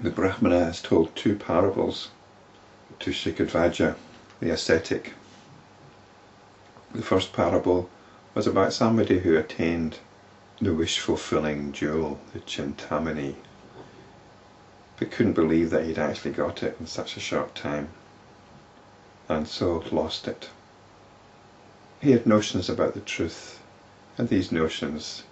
The brahmana has told two parables to Sikhidhvaja, the ascetic. The first parable was about somebody who attained the wish-fulfilling jewel, the chintamani, but couldn't believe that he'd actually got it in such a short time, and so lost it. He had notions about the truth, and these notions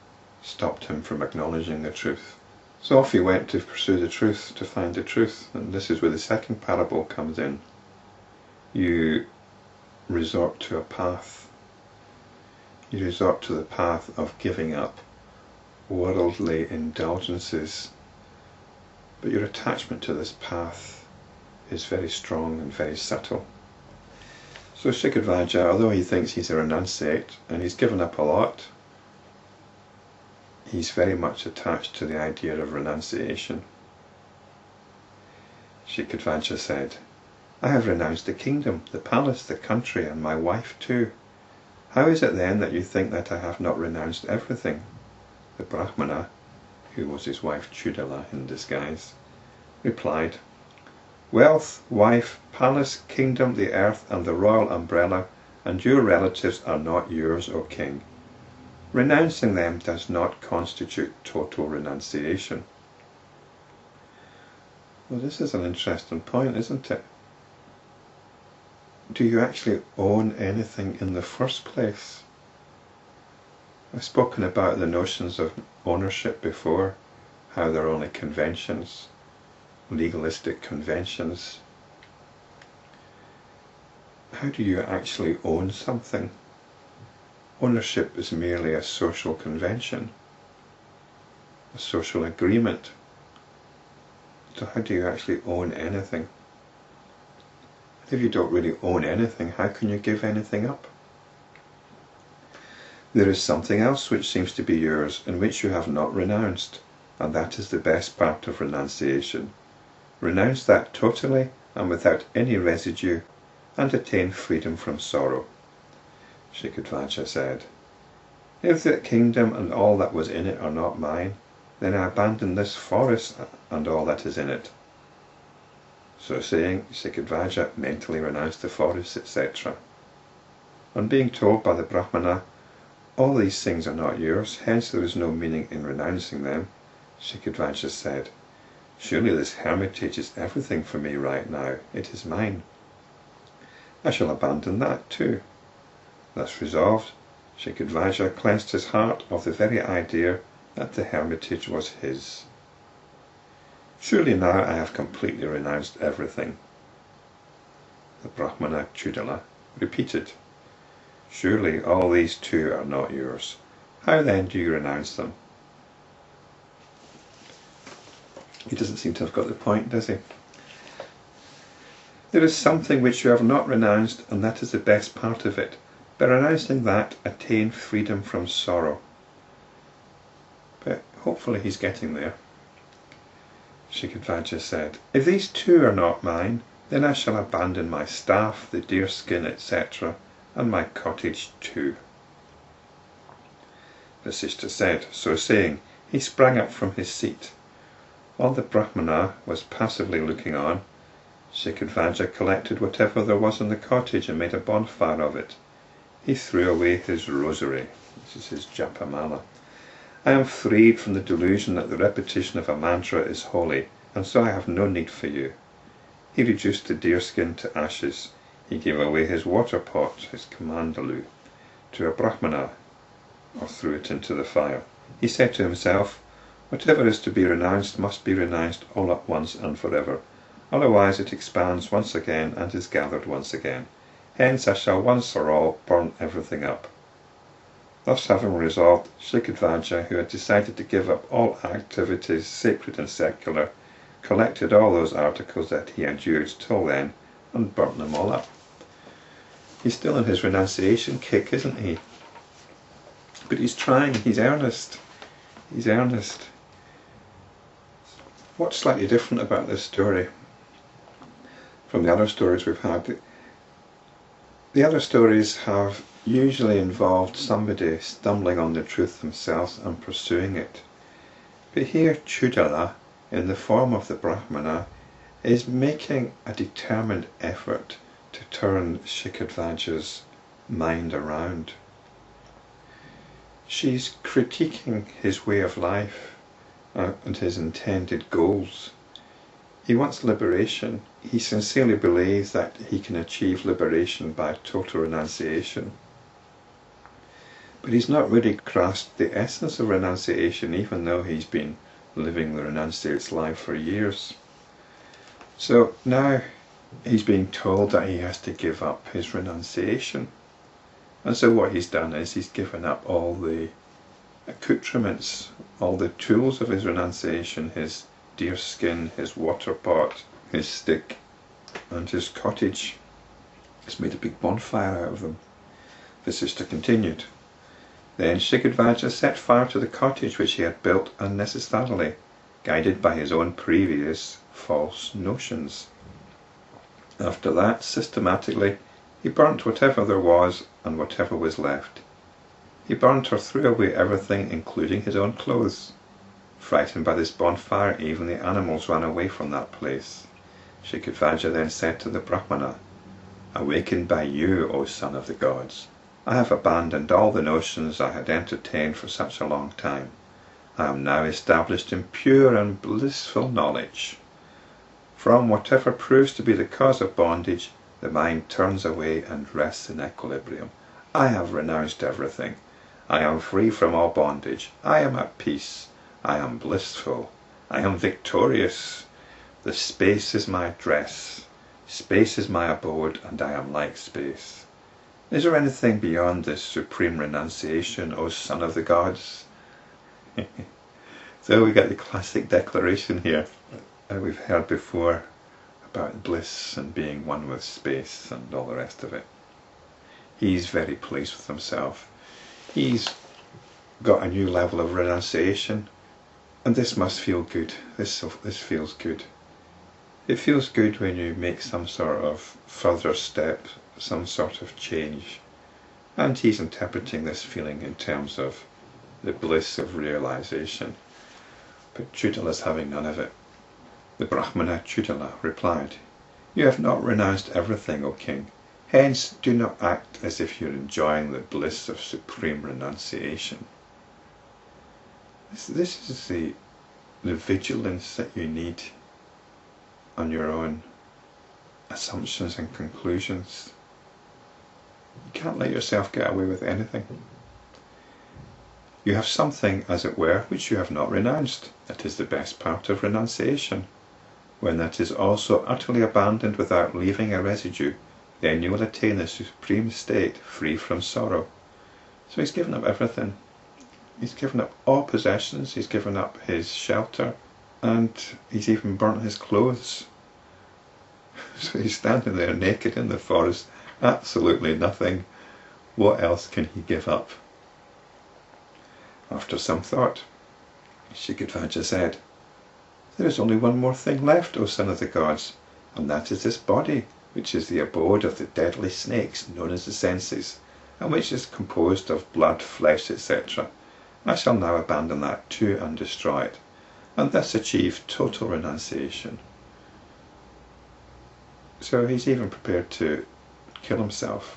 stopped him from acknowledging the truth. So off he went to pursue the truth, to find the truth, and this is where the second parable comes in. You resort to a path. You resort to the path of giving up worldly indulgences, but your attachment to this path is very strong and very subtle. So Sikhidhvaja, although he thinks he's a renunciate and he's given up a lot, he's very much attached to the idea of renunciation. Sikhidhvaja said, "I have renounced the kingdom, the palace, the country, and my wife too. How is it then that you think that I have not renounced everything?" The brahmana, who was his wife Chudala in disguise, replied, "Wealth, wife, palace, kingdom, the earth, and the royal umbrella, and your relatives are not yours, O king. Renouncing them does not constitute total renunciation." Well, this is an interesting point, isn't it? Do you actually own anything in the first place? I've spoken about the notions of ownership before, how they're only conventions, legalistic conventions. How do you actually own something? Ownership is merely a social convention, a social agreement. So how do you actually own anything? If you don't really own anything, how can you give anything up? There is something else which seems to be yours and which you have not renounced, and that is the best part of renunciation. Renounce that totally and without any residue, and attain freedom from sorrow. Sikhidhvaja said, "If the kingdom and all that was in it are not mine, then I abandon this forest and all that is in it." So saying, Sikhidhvaja mentally renounced the forest, etc. On being told by the brahmana, "All these things are not yours, hence there is no meaning in renouncing them," Sikhidhvaja said, "Surely this hermitage is everything for me right now. It is mine. I shall abandon that too." Thus resolved, Sikhidhvaja cleansed his heart of the very idea that the hermitage was his. "Surely now I have completely renounced everything." The brahmana Chudala repeated, "Surely all these too are not yours. How then do you renounce them?" He doesn't seem to have got the point, does he? There is something which you have not renounced, and that is the best part of it. By renouncing that, attain freedom from sorrow. But hopefully he's getting there. Sikhidhvaja said, "If these too are not mine, then I shall abandon my staff, the deerskin, etc., and my cottage too." Vasishta said, so saying, he sprang up from his seat. While the brahmana was passively looking on, Sikhidhvaja collected whatever there was in the cottage and made a bonfire of it. He threw away his rosary. This is his japamala. "I am freed from the delusion that the repetition of a mantra is holy, and so I have no need for you." He reduced the deerskin to ashes. He gave away his water pot, his kamandalu, to a brahmana, or threw it into the fire. He said to himself, "Whatever is to be renounced must be renounced all at once and forever. Otherwise it expands once again and is gathered once again. Hence I shall once for all burn everything up." Thus having resolved, Sikhidhvaja, who had decided to give up all activities, sacred and secular, collected all those articles that he had used till then and burnt them all up. He's still in his renunciation kick, isn't he? But he's trying, he's earnest. He's earnest. What's slightly different about this story from the other stories we've had? The other stories have usually involved somebody stumbling on the truth themselves and pursuing it. But here Chudala in the form of the brahmana, is making a determined effort to turn Sikhidhvaja's mind around. She's critiquing his way of life and his intended goals. He wants liberation. He sincerely believes that he can achieve liberation by total renunciation. But he's not really grasped the essence of renunciation, even though he's been living the renunciate's life for years. So now he's being told that he has to give up his renunciation. And so what he's done is he's given up all the accoutrements, all the tools of his renunciation, his deerskin, his water pot, his stick, and his cottage. He's made a big bonfire out of them. Vasishta continued. Then Sikhidhvaja set fire to the cottage which he had built unnecessarily, guided by his own previous false notions. After that, systematically, he burnt whatever there was and whatever was left. He burnt or threw away everything, including his own clothes. Frightened by this bonfire, even the animals ran away from that place. Sikhidhvaja then said to the brahmana, "Awakened by you, O son of the gods, I have abandoned all the notions I had entertained for such a long time. I am now established in pure and blissful knowledge. From whatever proves to be the cause of bondage, the mind turns away and rests in equilibrium. I have renounced everything. I am free from all bondage. I am at peace. I am blissful. I am victorious. The space is my dress. Space is my abode, and I am like space." Is there anything beyond this supreme renunciation, O son of the gods? So we get the classic declaration here that we've heard before about bliss and being one with space and all the rest of it. He's very pleased with himself. He's got a new level of renunciation, and this must feel good. This feels good. It feels good when you make some sort of further step, some sort of change. And he's interpreting this feeling in terms of the bliss of realization. But Chudala's having none of it. The brahmana Chudala replied, "You have not renounced everything, O king. Hence do not act as if you're enjoying the bliss of supreme renunciation." This is the vigilance that you need on your own assumptions and conclusions. You can't let yourself get away with anything. You have something, as it were, which you have not renounced. That is the best part of renunciation. When that is also utterly abandoned without leaving a residue, then you will attain the supreme state, free from sorrow. So he's given up everything. He's given up all possessions, he's given up his shelter, and he's even burnt his clothes. So he's standing there naked in the forest, absolutely nothing. What else can he give up? After some thought, Sikhidhvaja said, "There is only one more thing left, O son of the gods, and that is this body, which is the abode of the deadly snakes known as the senses, and which is composed of blood, flesh, etc. I shall now abandon that too and destroy it, and thus achieve total renunciation." So he's even prepared to kill himself.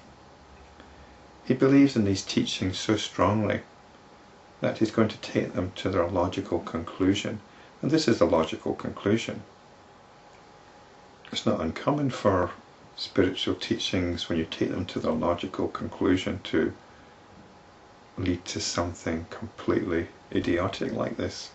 He believes in these teachings so strongly that he's going to take them to their logical conclusion. And this is the logical conclusion. It's not uncommon for spiritual teachings, when you take them to their logical conclusion, to lead to something completely idiotic like this.